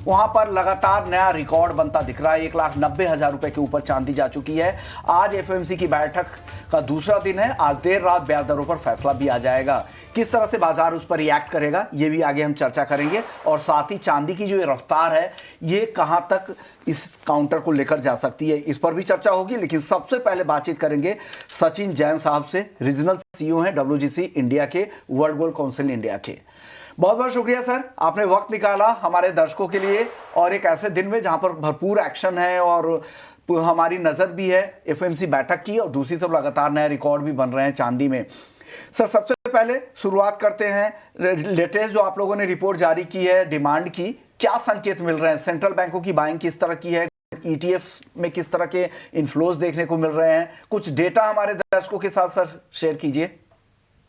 वहां पर लगातार नया रिकॉर्ड बनता दिख रहा है। 1,90,000 रुपए के ऊपर चांदी जा चुकी है। आज एफओएमसी की बैठक का दूसरा दिन है। आज देर रात ब्याज दरों पर फैसला भी आ जाएगा। किस तरह से बाजार उस पर रिएक्ट करेगा ये भी आगे हम चर्चा करेंगे, और साथ ही चांदी की जो ये रफ्तार है ये कहां तक इस काउंटर को लेकर जा सकती है, इस पर भी चर्चा होगी। लेकिन सबसे पहले बातचीत करेंगे सचिन जैन साहब से, रीजनल सीईओ हैं डब्ल्यूजीसी इंडिया के, वर्ल्ड गोल्ड काउंसिल इंडिया के। बहुत बहुत शुक्रिया सर, आपने वक्त निकाला हमारे दर्शकों के लिए, और एक ऐसे दिन में जहां पर भरपूर एक्शन है और हमारी नजर भी है एफओएमसी बैठक की, और दूसरी तरफ लगातार नए रिकॉर्ड भी बन रहे हैं चांदी में। सर सबसे पहले शुरुआत करते हैं, लेटेस्ट जो आप लोगों ने रिपोर्ट जारी की है डिमांड की, क्या संकेत मिल रहे हैं? सेंट्रल बैंकों की बाइंग किस तरह की है, ईटीएफ में किस तरह के इनफ्लोज देखने को मिल रहे हैं? कुछ डेटा हमारे दर्शकों के साथ सर शेयर कीजिए।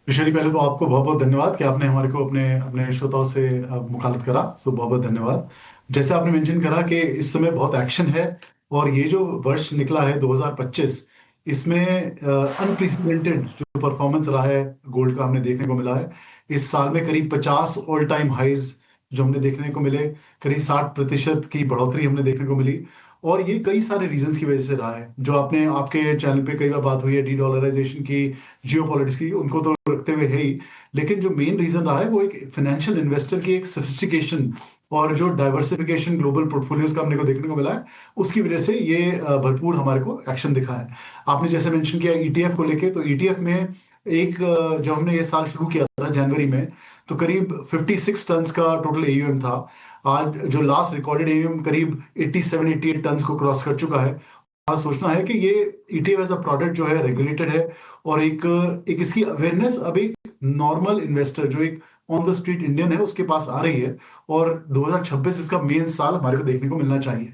विशेष पहले तो आपको बहुत बहुत धन्यवाद कि आपने हमारे को अपने अपने श्रोताओं से मुखातिब करा। सो बहुत बहुत धन्यवाद। जैसे आपने मेंशन करा कि इस समय बहुत एक्शन है, और ये जो वर्ष निकला है 2025, इसमें अनप्रेसिडेंटेड जो परफॉर्मेंस रहा है गोल्ड का हमने देखने को मिला है। इस साल में करीब 50 ऑल टाइम हाइज जो हमने देखने को मिले, करीब 60% की बढ़ोतरी हमने देखने को मिली। और ये कई सारे रीजंस की वजह से रहा है, जो आपने आपके चैनल पे कई बार बात हुई है डी डॉलराइजेशन की, जियो पॉलिटिक्स की, उनको तो रखते हुए है ही। लेकिन जो मेन रीजन रहा है वो एक फाइनेंशियल इन्वेस्टर की एक सोफिस्टिकेशन और जो डाइवर्सिफिकेशन ग्लोबल पोर्टफोलियोज का हमने को देखने को मिला है, उसकी वजह से ये भरपूर हमारे को एक्शन दिखा है। आपने जैसे मेंशन किया ईटीएफ को लेके, तो ईटीएफ में एक जब हमने ये साल शुरू किया था जनवरी में, तो करीब 56 टन का टोटल एयूएम था। आज जो लास्ट रिकॉर्डेड एयूएम करीब 87-88 टन को क्रॉस कर चुका है। हमारा सोचना है कि ये ईटीएफ एज अ प्रोडक्ट जो है रेगुलेटेड है, और एक इसकी अवेयरनेस अब एक नॉर्मल इन्वेस्टर जो एक ऑन द स्ट्रीट इंडियन है उसके पास आ रही है, और 2026 इसका मेन साल हमारे को देखने को मिलना चाहिए।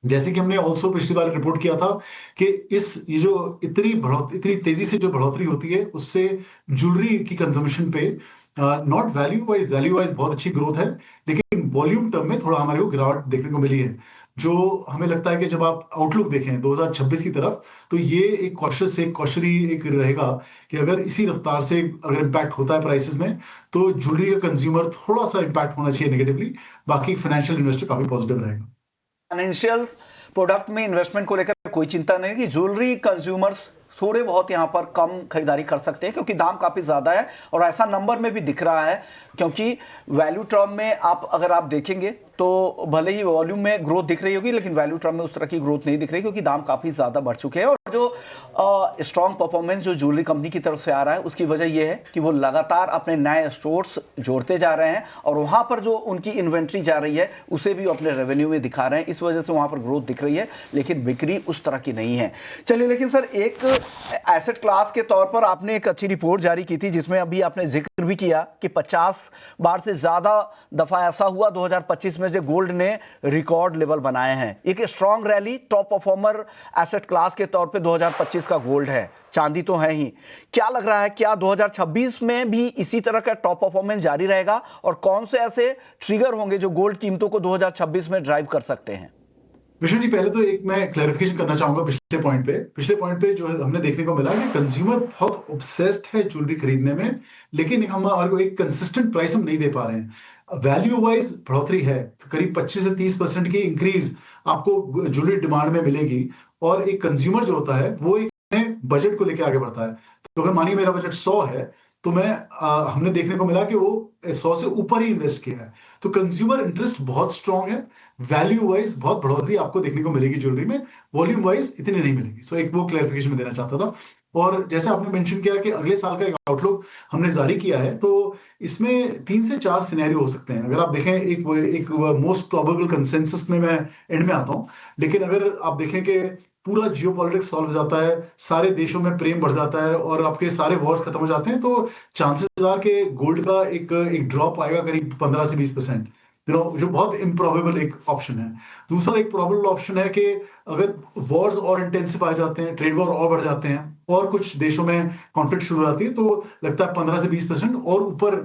जैसे कि हमने ऑल्सो पिछली बार रिपोर्ट किया था कि ये जो इतनी तेजी से जो बढ़ोतरी होती है, उससे ज्वेलरी की कंजम्पशन पे नॉट वैल्यू वाइज बहुत अच्छी ग्रोथ है, लेकिन वॉल्यूम टर्म में थोड़ा हमारे को गिरावट देखने को मिली है। जो हमें लगता है कि जब आप आउटलुक देखें 2026 की तरफ, तो ये एक कॉशरी एक रहेगा कि अगर इसी रफ्तार से अगर इम्पैक्ट होता है प्राइसेस में, तो ज्वेलरी का कंज्यूमर थोड़ा सा इम्पैक्ट होना चाहिए नेगेटिवली, बाकी फाइनेंशियल इन्वेस्टर काफी पॉजिटिव रहेगा। फाइनेंशियल प्रोडक्ट में इन्वेस्टमेंट को लेकर कोई चिंता नहीं कि ज्वेलरी कंज्यूमर्स थोड़े बहुत यहां पर कम खरीदारी कर सकते हैं, क्योंकि दाम काफी ज्यादा है, और ऐसा नंबर में भी दिख रहा है। क्योंकि वैल्यू टर्म में अगर आप देखेंगे तो भले ही वॉल्यूम में ग्रोथ दिख रही होगी, लेकिन वैल्यू टर्म में उस तरह की ग्रोथ नहीं दिख रही, क्योंकि दाम काफी ज्यादा बढ़ चुके हैं। और जो स्ट्रॉन्ग परफॉर्मेंस जो ज्वेलरी कंपनी की तरफ से आ रहा है, उसकी वजह यह है कि वो लगातार अपने नए स्टोर्स जोड़ते जा रहे हैं, और वहां पर जो उनकी इन्वेंट्री जा रही है उसे भी अपने रेवेन्यू में दिखा रहे हैं। इस वजह से वहां पर ग्रोथ दिख रही है, लेकिन बिक्री उस तरह की नहीं है। चलिए, लेकिन सर एक एसेट क्लास के तौर पर आपने एक अच्छी रिपोर्ट जारी की थी, जिसमें अभी आपने जिक्र भी किया कि 50 बार से ज्यादा दफा ऐसा हुआ 2025 में जो गोल्ड ने रिकॉर्ड लेवल बनाए हैं। एक strong rally, top performer asset class के तौर पे 2025 का गोल्ड है, चांदी तो है ही। क्या लग रहा है, क्या 2026 में भी इसी तरह का टॉप परफॉर्मेंस जारी रहेगा, और कौन से ऐसे ट्रिगर होंगे जो गोल्ड कीमतों को 2026 में ड्राइव कर सकते हैं? विष्णु जी, पहले तो एक मैं क्लैरिफिकेशन करना चाहूंगा पिछले पॉइंट पे जो हमने देखने को मिला कि कंज्यूमर बहुत ऑब्सेस्ड है ज्वेलरी खरीदने में, लेकिन हमारे को एक कंसिस्टेंट प्राइस हम नहीं दे पा रहे हैं। वैल्यू वाइज बढ़ोतरी है, तो करीब 25 से 30% की इंक्रीज आपको ज्वेलरी डिमांड में मिलेगी, और एक कंज्यूमर जो होता है वो एक बजट को लेकर आगे बढ़ता है। तो अगर मानिए मेरा बजट 100 है, तो हमने देखने को मिला कि वो 100 से ऊपर ही इन्वेस्ट किया है। तो कंज्यूमर इंटरेस्ट बहुत स्ट्रांग है, वैल्यू वाइज बहुत बढ़ोतरी आपको देखने को मिलेगी ज्वेलरी में, वॉल्यूम वाइज इतनी नहीं मिलेगी। सो एक वो क्लैरिफिकेशन में देना चाहता था। और जैसे आपने मेंशन किया कि अगले साल का एक आउटलुक हमने जारी किया है, तो इसमें 3 से 4 सिनेरियो हो सकते हैं। अगर आप देखें एक मोस्ट प्रोबेबल कंसेंसस में मैं एंड में आता हूं, लेकिन अगर आप देखें कि पूरा जियो पॉलिटिक्स सॉल्व हो जाता है, सारे देशों में प्रेम बढ़ जाता है, और आपके सारे वॉर्स खत्म हो जाते हैं, तो चांसेस आर के गोल्ड का एक ड्रॉप आएगा करीब 15 से 20%, जो बहुत इम्प्रोबेबल एक ऑप्शन है। दूसरा एक प्रोबेबल ऑप्शन है कि अगर वॉर्स और इंटेंसिफाई जाते हैं, ट्रेड वॉर और बढ़ जाते हैं, और कुछ देशों में कॉन्फ्लिक्ट शुरू हो जाती है, तो लगता है 15 से 20% और ऊपर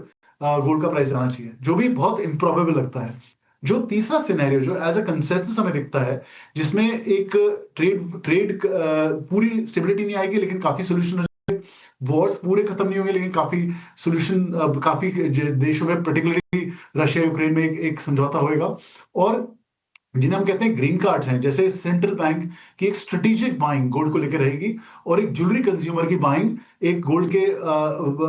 गोल्ड का प्राइस जाना चाहिए, जो भी बहुत इम्प्रोबेबल लगता है। जो तीसरा सिनेरियो जो एज अ कंसेंसस हमें दिखता है, जिसमें एक ट्रेड पूरी स्टेबिलिटी नहीं आएगी, लेकिन काफी सोल्यूशन वॉर्स पूरे खत्म नहीं होंगे, लेकिन काफी सोल्यूशन, काफी देशों में, पर्टिकुलरली रशिया यूक्रेन में एक समझौता होएगा। और जिन्हें हम कहते हैं ग्रीन कार्ड्स हैं, जैसे सेंट्रल बैंक की एक स्ट्रेटेजिक बाइंग गोल्ड को लेकर रहेगी, और एक ज्वेलरी कंज्यूमर की बाइंग एक गोल्ड के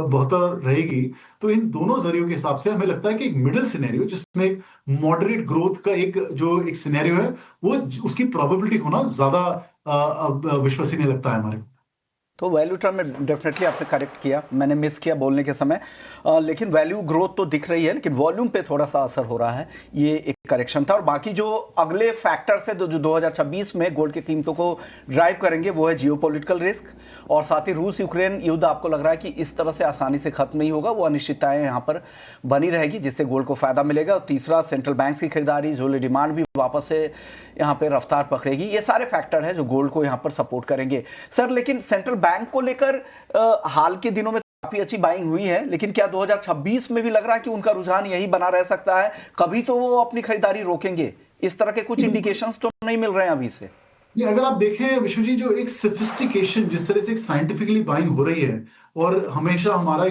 बेहतर रहेगी। तो इन दोनों जरियों के हिसाब से हमें लगता है कि एक मिडिल सिनेरियो, जिसमें एक मॉडरेट ग्रोथ का एक सिनेरियो है, वो उसकी प्रोबेबिलिटी होना ज्यादा विश्वसनीय लगता है हमारे को। तो वैल्यू टर्म में डेफिनेटली आपने करेक्ट किया, मैंने मिस किया बोलने के समय। लेकिन वैल्यू ग्रोथ तो दिख रही है, लेकिन वॉल्यूम पे थोड़ा सा असर हो रहा है, ये एक करेक्शन था। और बाकी जो अगले फैक्टर्स है जो 2026 में गोल्ड की कीमतों को ड्राइव करेंगे, वो है जियोपॉलिटिकल रिस्क, और साथ ही रूस यूक्रेन युद्ध आपको लग रहा है कि इस तरह से आसानी से खत्म नहीं होगा, वो अनिश्चितताएं यहाँ पर बनी रहेगी, जिससे गोल्ड को फायदा मिलेगा। और तीसरा, सेंट्रल बैंक की खरीदारी, ज्वेलरी डिमांड भी वापस से यहाँ पे रफ्तार पकड़ेगी। ये सारे फैक्टर हैं जो गोल्ड को यहाँ पर सपोर्ट करेंगे। सर, लेकिन सेंट्रल बैंक को लेकर हाल के दिनों में काफी अच्छी बाइंग हुई है, लेकिन क्या 2026 में भी लग रहा है कि उनका रुझान यही बना रह सकता है? कभी तो वो अपनी खरीदारी रोकेंगे, इस तरह के कुछ इंडिकेशंस तो नहीं मिल रहे हैं अभी से। ये अगर आप देखें विश्व जी, जो एक सोफिस्टिकेशन, जिस तरह से एक साइंटिफिकली बाइंग हो रही है, और हमेशा हमारा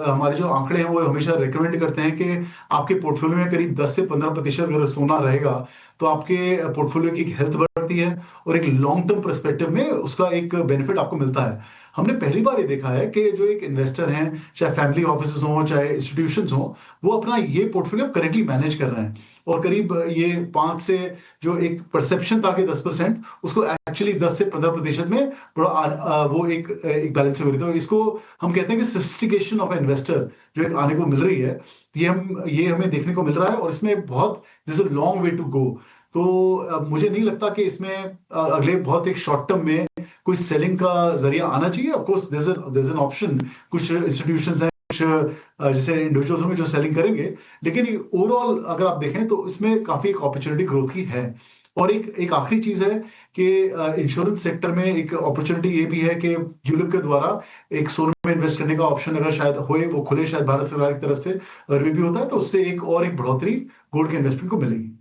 हमारे जो आंकड़े हैं वो हमेशा रिकमेंड करते हैं कि आपके पोर्टफोलियो में करीब 10 से 15% अगर सोना रहेगा, तो आपके पोर्टफोलियो की हेल्थ बढ़ती है, और एक लॉन्ग टर्म पर्सपेक्टिव में उसका एक बेनिफिट आपको मिलता है। हमने पहली बार ये देखा है कि जो एक इन्वेस्टर हैं, चाहे फैमिली ऑफिसेज हों, चाहे इंस्टीट्यूशंस हों, वो अपना ये पोर्टफोलियो करेक्टली मैनेज कर रहे हैं, और करीब ये 5 से जो एक परसेप्शन था कि 10%, उसको एक्चुअली 10 से 15% में वो एक बैलेंस हो रही। तो इसको हम कहते हैं कि सोफिस्टिकेशन ऑफ इन्वेस्टर जो एक आने को मिल रही है, ये हमें देखने को मिल रहा है, और इसमें बहुत this a long way to go. तो मुझे नहीं लगता कि इसमें अगले बहुत एक शॉर्ट टर्म में कोई सेलिंग का जरिया आना चाहिए। Of course there is an option, कुछ इंस्टीट्यूशंस हैं, कुछ जैसे इंडिविजुअल्स होंगे जो सेलिंग करेंगे, लेकिन ओवरऑल अगर आप देखें तो इसमें काफी एक अपॉर्चुनिटी ग्रोथ की है। और एक आखिरी चीज है कि इंश्योरेंस सेक्टर में एक अपॉर्चुनिटी ये भी है कि यूलिप के द्वारा एक सोने में इन्वेस्ट करने का ऑप्शन अगर शायद होए, वो खुले शायद भारत सरकार की तरफ से, रिव्यू भी होता है, तो उससे एक बढ़ोतरी गोल्ड के इन्वेस्टमेंट को मिलेगी।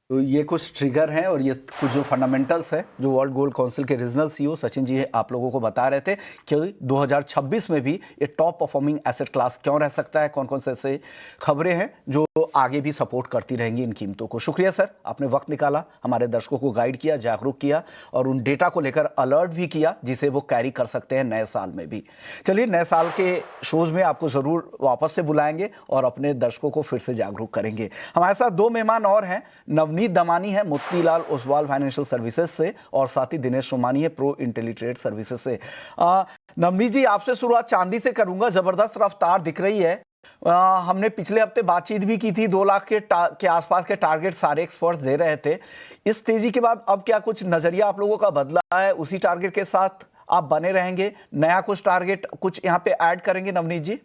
तो ये कुछ ट्रिगर हैं, और ये कुछ जो फंडामेंटल्स हैं जो वर्ल्ड गोल्ड काउंसिल के रीजनल सीईओ सचिन जी आप लोगों को बता रहे थे कि 2026 में भी ये टॉप परफॉर्मिंग एसेट क्लास क्यों रह सकता है, कौन कौन से ऐसे खबरें हैं जो आगे भी सपोर्ट करती रहेंगी इन कीमतों को। शुक्रिया सर, आपने वक्त निकाला, हमारे दर्शकों को गाइड किया, जागरूक किया, और उन डेटा को लेकर अलर्ट भी किया जिसे वो कैरी कर सकते हैं नए साल में भी। चलिए, नए साल के शोज में आपको जरूर वापस से बुलाएंगे और अपने दर्शकों को फिर से जागरूक करेंगे। हमारे साथ 2 मेहमान और हैं, नवनीत दमानी है मोतीलाल ओसवाल फाइनेंशियल सर्विसेज से, और साथ ही दिनेश सोमानी है प्रो इंटेलीट्रेड सर्विसेज से। नवनीत जी, आपसे शुरुआत चांदी से करूंगा। जबरदस्त रफ्तार दिख रही है। हमने पिछले हफ्ते बातचीत भी की थी, 2 लाख के आसपास के टारगेट सारे एक्सपर्ट्स दे रहे थे। इस तेजी के बाद अब क्या कुछ नजरिया आप लोगों का बदला है? उसी टारगेट के साथ आप बने रहेंगे, नया कुछ टारगेट कुछ यहाँ पे ऐड करेंगे नवनीत जी?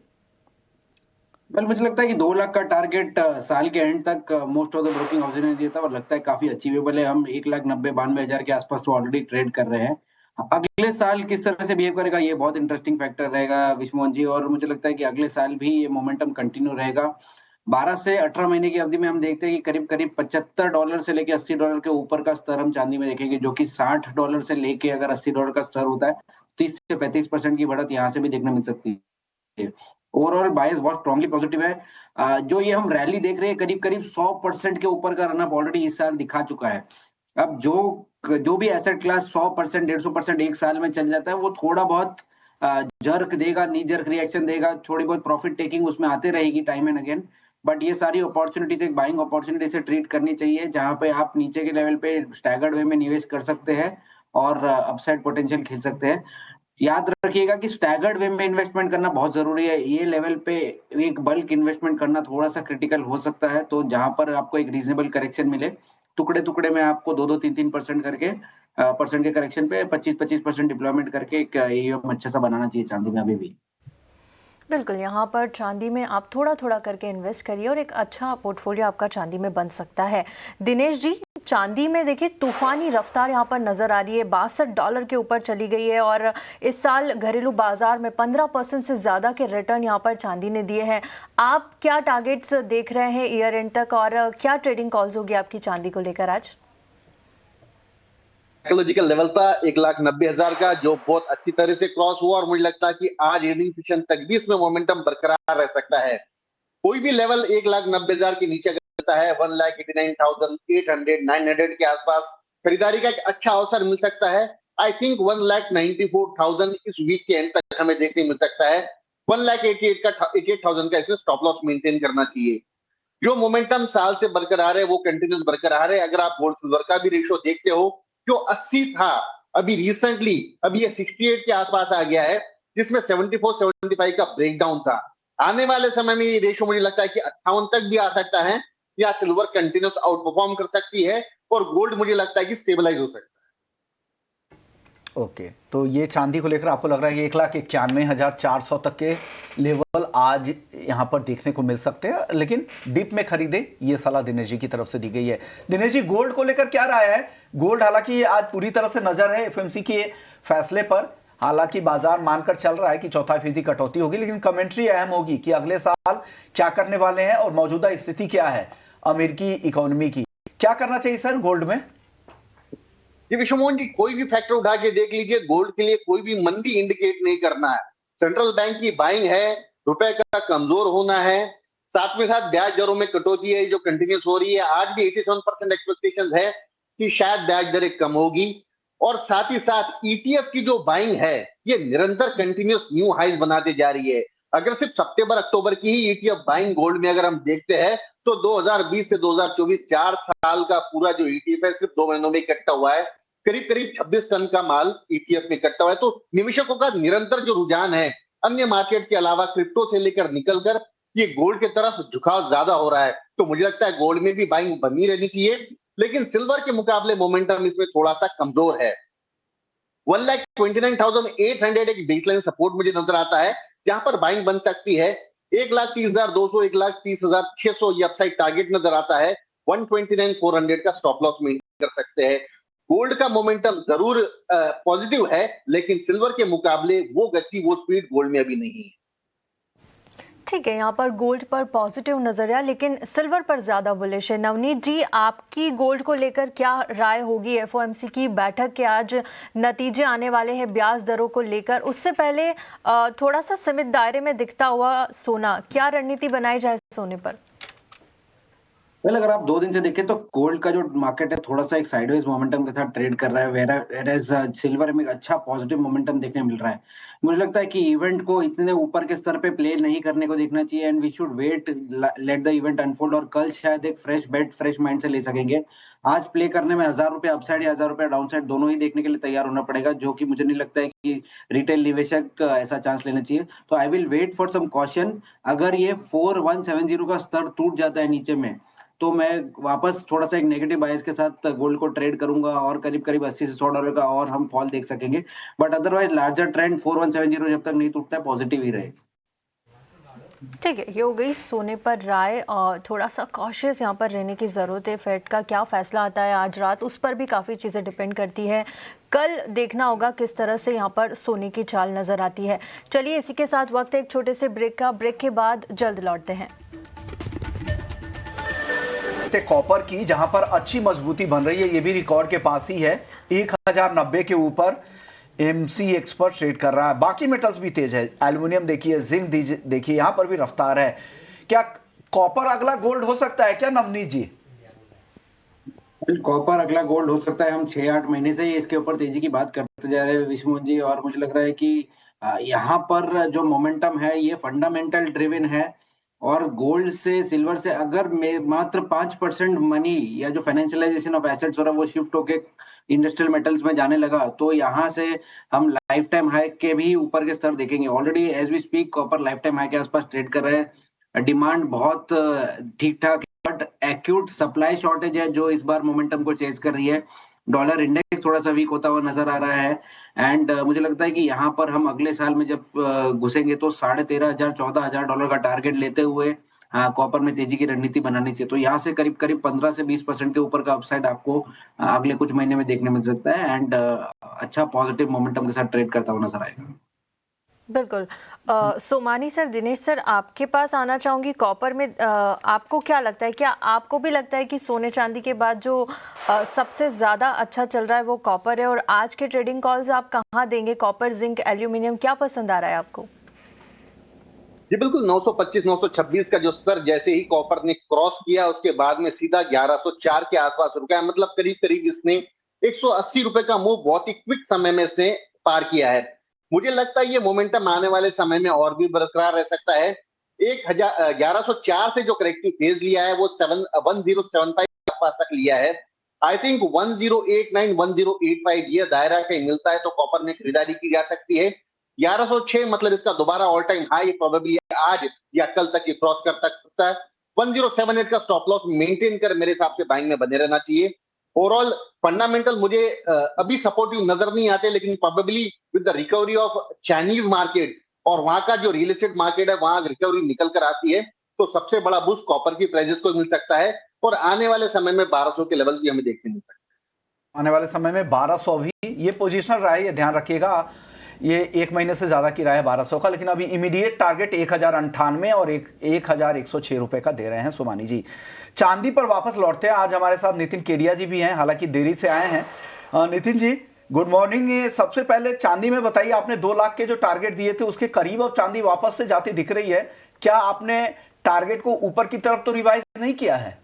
वेल, मुझे लगता है कि 2 लाख का टारगेट साल के एंड तक most of the broking houses ने दिया था, और लगता है काफी अचीवेबल है। हम 1,90,92,000 के आसपास तो ऑलरेडी ट्रेड कर रहे हैं। अगले साल किस तरह से बिहेव करेगा, ये बहुत इंटरेस्टिंग फैक्टर रहेगा विश्वमोहन जी, और मुझे लगता है कि अगले साल भी ये मोमेंटम कंटिन्यू रहेगा। 12 से 18 महीने की अवधि में हम देखते हैं कि करीब करीब $75 से लेके $80 के ऊपर का स्तर हम चांदी में देखेंगे, जो कि $60 से लेके अगर $80 का स्तर होता है, 30 से 35% की बढ़त यहाँ से भी देखने मिल सकती है। ओवरऑल बायस बहुत स्ट्रांगली पॉजिटिव है। जो ये हम रैली देख रहे हैं, करीब करीब 100% के ऊपर का रनअप ऑलरेडी इस साल दिखा चुका है। अब जो भी एसेट क्लास 100%, 150% एक साल में चल जाता है, वो थोड़ा बहुत जर्क देगा, नी जर्क रिएक्शन देगा, थोड़ी बहुत प्रॉफिट टेकिंग उसमें आते रहेगी टाइम एंड अगेन। बट ये सारी अपॉर्चुनिटीज एक बाइंग अपॉर्चुनिटी से ट्रीट करनी चाहिए, जहां पे आप नीचे के लेवल पे स्टैगर्ड वे में निवेश कर सकते हैं और अपसाइड पोटेंशियल खींच सकते हैं। याद रखिएगा कि स्टैगर्ड वे में इन्वेस्टमेंट करना बहुत जरूरी है। ये लेवल पे एक बल्क इन्वेस्टमेंट करना थोड़ा सा क्रिटिकल हो सकता है, तो जहां पर आपको एक रीजनेबल करेक्शन मिले, टुकड़े टुकड़े में आपको 2-2, 3-3% करके परसेंट के करेक्शन पे 25-25% डिप्लॉयमेंट करके एक एयूएम अच्छा सा बनाना चाहिए चांदी में अभी भी। बिल्कुल, यहाँ पर चांदी में आप थोड़ा थोड़ा करके इन्वेस्ट करिए और एक अच्छा पोर्टफोलियो आपका चांदी में बन सकता है। दिनेश जी, चांदी में देखिए तूफानी रफ्तार यहाँ पर नजर आ रही है, $62 के ऊपर चली गई है, और इस साल घरेलू बाजार में 15% से ज़्यादा के रिटर्न यहाँ पर चांदी ने दिए हैं। आप क्या टारगेट्स देख रहे हैं ईयर एंड तक, और क्या ट्रेडिंग कॉल्स होगी आपकी चांदी को लेकर आज? साइकोलॉजिकल लेवल था 1,90,000 का, जो बहुत अच्छी तरह से क्रॉस हुआ और मुझे लगता है कि आज इवनिंग सेशन तक भी इसमें मोमेंटम बरकरार रह सकता है। कोई भी लेवल 1,90,000 के नीचे करता है 1,89,800 900 के आसपास खरीदारी का एक अच्छा अवसर मिल सकता है। आई थिंक 1,94,000 इस वीक के एंड तक हमें देखने मिल सकता है। 1,88,000 का इसमें स्टॉप लॉस मेंटेन करना चाहिए। जो मोमेंटम साल से बरकरार है वो कंटिन्यूस बरकरार है। अगर आप गोल्ड सिल्वर का भी रेशो देखते हो, जो 80 था अभी रिसेंटली अभी ये 68 के आसपास आ गया है, जिसमें 74-75 का ब्रेकडाउन था। आने वाले समय में ये रेशो मुझे लगता है कि 58 तक भी आ सकता है, या सिल्वर कंटिन्यूस आउट परफॉर्म कर सकती है और गोल्ड मुझे लगता है कि स्टेबलाइज हो सकता है। ओके, तो ये चांदी को लेकर आपको लग रहा है कि 1,91,400 तक के लेवल आज यहाँ पर देखने को मिल सकते हैं, लेकिन डिप में खरीदे, ये सलाह दिनेश जी की तरफ से दी गई है। दिनेश जी, गोल्ड को लेकर क्या राय है? गोल्ड हालांकि आज पूरी तरह से नजर है एफएमसी के फैसले पर, हालांकि बाजार मानकर चल रहा है कि 0.25% कटौती होगी, लेकिन कमेंट्री अहम होगी कि अगले साल क्या करने वाले हैं और मौजूदा स्थिति क्या है अमेरिकी इकोनॉमी की। क्या करना चाहिए सर गोल्ड में? जी विश्वमोहन जी, कोई भी फैक्टर उठा के देख लीजिए, गोल्ड के लिए कोई भी मंदी इंडिकेट नहीं करना है। सेंट्रल बैंक की बाइंग है, रुपए का कमजोर होना है, साथ में साथ ब्याज दरों में कटौती है जो कंटिन्यूस हो रही है। आज भी 87% एक्सपेक्टेशन है कि शायद ब्याज दरें कम होगी, और साथ ही साथ ईटीएफ की जो बाइंग है ये निरंतर कंटिन्यूस न्यू हाइज बनाते जा रही है। अगर सिर्फ सितंबर अक्टूबर की ही ईटीएफ बाइंग गोल्ड में अगर हम देखते हैं तो 2020 से 2024 4 साल का पूरा जो ईटीएफ है सिर्फ 2 महीनों में इकट्ठा हुआ है। करीब करीब 26 टन का माल ईटीएफ में इकट्ठा हुआ है। तो निवेशकों का निरंतर जो रुझान है अन्य मार्केट के अलावा क्रिप्टो से लेकर निकलकर ये गोल्ड की तरफ झुकाव ज्यादा हो रहा है। तो मुझे लगता है गोल्ड में भी बाइंग बनी रहनी चाहिए, लेकिन सिल्वर के मुकाबले मोमेंटम इसमें थोड़ा सा कमजोर है। 1,29,800 एक बेसलाइन सपोर्ट मुझे नजर आता है जहां पर बाइंग बन सकती है। 1,30,200 1,30,600 ये अपसाइड टारगेट नजर आता है। 129,400 का स्टॉप लॉस मेंटेन कर सकते हैं। गोल्ड का मोमेंटम जरूर पॉजिटिव है, लेकिन सिल्वर के मुकाबले वो गति वो स्पीड गोल्ड में अभी नहीं है। ठीक है, यहाँ पर गोल्ड पर पॉजिटिव नजरिया, लेकिन सिल्वर पर ज़्यादा बुलिश है। नवनीत जी, आपकी गोल्ड को लेकर क्या राय होगी? एफओएमसी की बैठक के आज नतीजे आने वाले हैं ब्याज दरों को लेकर, उससे पहले थोड़ा सा सीमित दायरे में दिखता हुआ सोना, क्या रणनीति बनाई जाए सोने पर? वेल, अगर आप 2 दिन से देखें तो गोल्ड का जो मार्केट है थोड़ा सा एक साइडवेज मोमेंटम के साथ ट्रेड कर रहा है, वेयरएज सिल्वर में एक अच्छा पॉजिटिव मोमेंटम देखने मिल रहा है। मुझे लगता है कि इवेंट को इतने ऊपर के स्तर पे प्ले नहीं करने को देखना चाहिए, and we should wait, let the event unfold, और कल शायद एक फ्रेश बेट फ्रेश माइंड से ले सकेंगे। आज प्ले करने में 1,000 रुपए अपसाइड या 1,000 रुपए डाउनसाइड दोनों ही देखने के लिए तैयार होना पड़ेगा, जो कि मुझे नहीं लगता है कि रिटेल निवेशक ऐसा चांस लेना चाहिए। तो I will wait for some caution. अगर ये 4170 का स्तर टूट जाता है नीचे में, तो मैं वापस थोड़ा सा एक नेगेटिव बायस के साथ गोल्ड को ट्रेड करूंगा और करीब करीब 80 से 100 डॉलर का और हम फॉल देख सकेंगे। बट अदरवाइज लार्जर ट्रेंड 4170 जब तक नहीं टूटता है पॉजिटिव ही रहेगा। ठीक है, ये हो गई सोने पर राय, और थोड़ा सा कॉशियस यहाँ पर रहने की ज़रूरत है। फेड का क्या फैसला आता है आज रात, उस पर भी काफ़ी चीज़ें डिपेंड करती है। कल देखना होगा किस तरह से यहाँ पर सोने की चाल नज़र आती है। चलिए, इसी के साथ वक्त है एक छोटे से ब्रेक का। ब्रेक के बाद जल्द लौटते हैं। कॉपर की जहां पर अच्छी मजबूती बन रही है, ये भी रिकॉर्ड के पास ही है, 1,090 के ऊपर एमसी एक्सपर्ट ट्रेड कर रहा है। बाकी मेटल्स भी तेज है, एल्युमिनियम देखिए, जिंक देखिए, यहां पर भी रफ्तार है। क्या कॉपर अगला गोल्ड हो सकता है क्या नवनीत जी? कॉपर अगला गोल्ड हो सकता है। हम 6-8 महीने से ही इसके ऊपर तेजी की बात करते जा रहे हैं विष्णुमोहन जी, और मुझे लग रहा है कि यहाँ पर जो मोमेंटम है ये फंडामेंटल ड्रिवन है, और गोल्ड से सिल्वर से अगर मात्र 5% मनी या जो फाइनेंशियलाइजेशन ऑफ एसेट्स हो रहा है वो शिफ्ट होके इंडस्ट्रियल मेटल्स में जाने लगा, तो यहाँ से हम लाइफ टाइम हाई के भी ऊपर के स्तर देखेंगे। Already as we speak copper lifetime high के आसपास ट्रेड कर रहे हैं। डिमांड बहुत ठीक ठाक, बट एक्यूट सप्लाई शॉर्टेज है जो इस बार मोमेंटम को चेज कर रही है। डॉलर इंडेक्स थोड़ा सा वीक होता हुआ नजर आ रहा है, एंड मुझे लगता है कि यहाँ पर हम अगले साल में जब घुसेंगे तो 13,500 14,000 डॉलर का टारगेट लेते हुए कॉपर में तेजी की रणनीति बनानी चाहिए। तो यहाँ से करीब करीब 15 से 20% के ऊपर का अपसाइड आपको अगले कुछ महीने में देखने मिल सकता है, एंड अच्छा पॉजिटिव मोमेंटम के साथ ट्रेड करता हुआ नजर आएगा। बिल्कुल। सोमानी सर, दिनेश सर, आपके पास आना चाहूंगी। कॉपर में आपको क्या लगता है, क्या आपको भी लगता है कि सोने चांदी के बाद जो सबसे ज्यादा अच्छा चल रहा है वो कॉपर है? और आज के ट्रेडिंग कॉल्स आप कहाँ देंगे? कॉपर, जिंक, एल्यूमिनियम, क्या पसंद आ रहा है आपको? जी बिल्कुल, 925 926 का जो स्तर जैसे ही कॉपर ने क्रॉस किया, उसके बाद में सीधा 1104 के आसपास रुका है। मतलब करीब करीब इसने 180 रुपए का मूव बहुत ही क्विक समय में इसने पार किया है। मुझे लगता है ये मोमेंटम आने वाले समय में और भी बरकरार रह सकता है। 1104 से जो करेक्टिव फेज लिया है वो 1075 के आसपास तक लिया है। आई थिंक 1089 1085 ये दायरा कहीं मिलता है तो कॉपर में खरीदारी की जा सकती है। 1106 मतलब इसका दोबारा ऑल टाइम हाई प्रोबेबली आज या कल तक ये क्रॉस कर सकता है। 1078 का स्टॉप लॉस मेंटेन कर मेरे हिसाब से बाइंग में बने रहना चाहिए। ओवरऑल फंडामेंटल मुझे अभी सपोर्टिव नजर नहीं आते, लेकिन probably with the recovery of Chinese market और वहां का जो रियल एस्टेट मार्केट है वहां रिकवरी निकल कर आती है तो सबसे बड़ा बूस्ट कॉपर की प्राइसेस को मिल सकता है और आने वाले समय में 1200 के लेवल भी हमें देखने मिल सकते हैं। आने वाले समय में 1200 भी ये पोजीशनल रहा है, ये ध्यान रखिएगा। ये एक महीने से ज्यादा की रहा है 1200 का, लेकिन अभी इमीडिएट टारगेट 1098 और 1106 रुपए का दे रहे हैं सोमानी जी। चांदी पर वापस लौटते हैं। आज हमारे साथ नितिन केडिया जी भी हैं, हालांकि देरी से आए हैं। Nitin ji good morning. ये सबसे पहले चांदी में बताइए, आपने 2 लाख के जो टारगेट दिए थे उसके करीब अब चांदी वापस से जाती दिख रही है। क्या आपने टारगेट को ऊपर की तरफ तो रिवाइज नहीं किया है?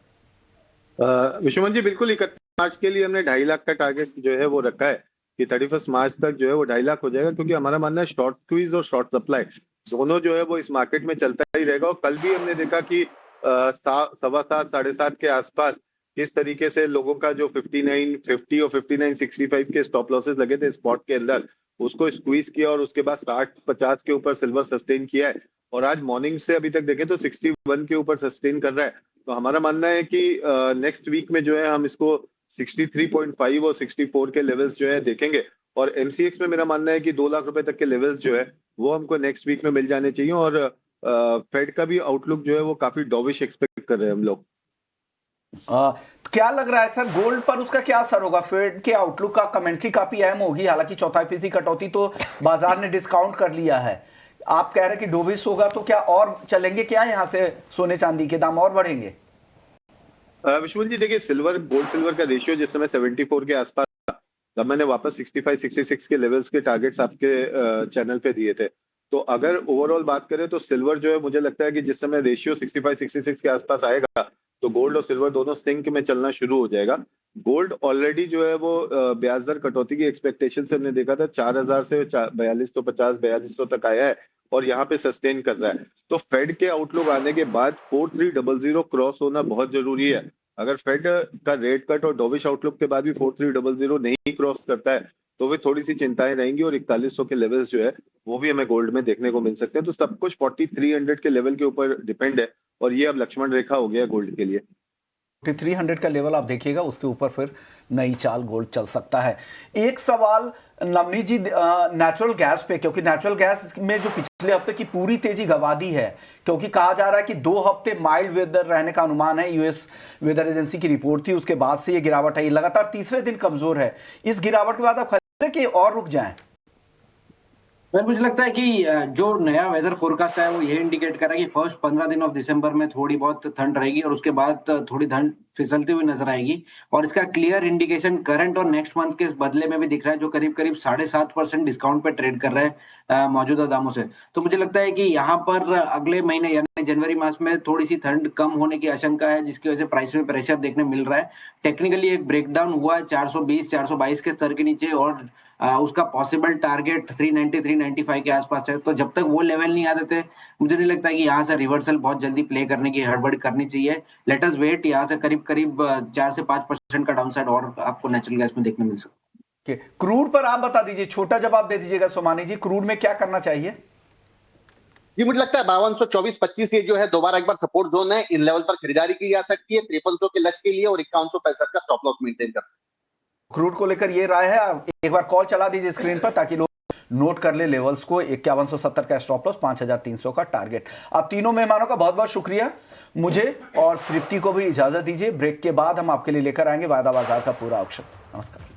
विश्वमन जी बिल्कुल 31 मार्च के लिए हमने 2.5 लाख का टारगेट जो है वो रखा है कि 31 मार्च तक जो है वो 2.5 लाख हो जाएगा, क्योंकि हमारा मानना है शॉर्ट स्क्वीज और शॉर्ट सप्लाई दोनों जो है वो इस मार्केट में चलता ही रहेगा। और कल भी हमने देखा कि 7:15 7:30 के आसपास किस तरीके से लोगों का जो 5950 और 5965 के स्टॉप लॉसेस लगे थे स्पॉट के अंदर, उसको स्क्वीज किया और उसके बाद 60-50 के ऊपर सिल्वर सस्टेन किया है। और आज मॉर्निंग से अभी तक देखें तो 61 के ऊपर सस्टेन कर रहा है। तो हमारा मानना है कि नेक्स्ट वीक में जो है हम इसको 63.5 और 64 के लेवल्स जो है देखेंगे। और एमसीएक्स में मेरा मानना है कि 2 लाख रुपए तक के लेवल्स जो है वो हमको नेक्स्ट वीक में मिल जाने चाहिए। और फेड का भी आउटलुक जो है वो काफी डॉविश एक्सपेक्ट कर रहे हैं हम लोग। क्या लग रहा है सर, गोल्ड पर उसका क्या असर होगा? फेड के आउटलुक का कमेंट्री काफी अहम होगी, हालांकि 4% कटौती तो बाजार ने डिस्काउंट कर लिया है। आप कह रहे हैं कि डोविश होगा तो क्या और चलेंगे, क्या यहाँ से सोने चांदी के दाम और बढ़ेंगे? विश्वल जी देखिए, सिल्वर गोल्ड सिल्वर का रेशियो जिस समय 74 के आसपास, तब मैंने वापस 65-66 के लेवल्स के टारगेट्स आपके चैनल पे दिए थे। तो अगर ओवरऑल बात करें तो सिल्वर जो है मुझे लगता है कि जिस समय रेशियो 65-66 के आसपास आएगा तो गोल्ड और सिल्वर दोनों सिंक में चलना शुरू हो जाएगा। गोल्ड ऑलरेडी जो है वो ब्याज दर कटौती की एक्सपेक्टेशन से हमने देखा था 4000 से 4250 तक आया है और यहाँ पे सस्टेन कर रहा है। तो फेड के आउटलुक आने के बाद 4300 क्रॉस होना बहुत जरूरी है। अगर फेड का रेट कट और डोविश आउटलुक के बाद भी 4300 नहीं क्रॉस करता है तो वे थोड़ी सी चिंताएं रहेंगी और 4100 के लेवल्स जो है वो भी हमें गोल्ड में देखने को मिल सकते हैं। तो सब कुछ 4300 के लेवल के ऊपर डिपेंड है और ये अब लक्ष्मण रेखा हो गया गोल्ड के लिए। 4300 का लेवल आप देखिएगा, उसके ऊपर फिर नई चाल गोल्ड चल सकता है। एक सवाल नवनीत जी नेचुरल गैस पे, क्योंकि नेचुरल गैस में जो पिछले हफ्ते की पूरी तेजी गवा दी है, क्योंकि कहा जा रहा है कि 2 हफ्ते माइल्ड वेदर रहने का अनुमान है, यूएस वेदर एजेंसी की रिपोर्ट थी, उसके बाद से ये गिरावट आई, लगातार तीसरे दिन कमजोर है। इस गिरावट के बाद आप खरीदें कि और रुक जाएं? मुझे लगता है कि जो नया वेदर फोरकास्ट है वो ये इंडिकेट कर रहा है कि फर्स्ट 15 दिन ऑफ दिसंबर में थोड़ी बहुत ठंड रहेगी और उसके बाद थोड़ी ठंड फिसलती हुई नजर आएगी। और इसका क्लियर इंडिकेशन करंट और नेक्स्ट मंथ के बदले में भी दिख रहा है, जो करीब करीब 7.5% डिस्काउंट पे ट्रेड कर रहे हैं मौजूदा दामों से। तो मुझे लगता है कि यहाँ पर अगले महीने यानी जनवरी मास में थोड़ी सी ठंड कम होने की आशंका है, जिसकी वजह से प्राइस में प्रेशर देखने मिल रहा है। टेक्निकली एक ब्रेकडाउन हुआ है 420-422 के स्तर के नीचे और उसका पॉसिबल टारगेट 390-395 के आसपास है। तो जब तक वो लेवल नहीं आते थे मुझे नहीं लगता कि यहाँ से रिवर्सल बहुत जल्दी प्ले करने की हड़बड़ी करनी चाहिए। लेट अस वेट, यहाँ से करीब करीब 4 से 5% का डाउनसाइड और आपको नेचुरल गैस में देखने मिल सकता है। क्रूड पर आप बता दीजिए, छोटा जवाब दे दीजिएगा सोमानी जी, क्रूड में क्या करना चाहिए? जी मुझे लगता है 5224-25 ये जो है दोबारा एक बार सपोर्ट जोन है, इन लेवल पर खरीदारी की जा सकती है 5300 के लक्ष्य के लिए और 5165 का स्टॉप लॉस मेंटेन कर। क्रूड को लेकर ये राय है, आप एक बार कॉल चला दीजिए स्क्रीन पर ताकि लोग नोट कर ले लेवल्स को। 5170 का स्टॉप लॉस, 5300 का टारगेट। आप तीनों मेहमानों का बहुत बहुत शुक्रिया। मुझे और तृप्ति को भी इजाजत दीजिए। ब्रेक के बाद हम आपके लिए लेकर आएंगे वायदा बाजार का पूरा ऑप्शन। नमस्कार।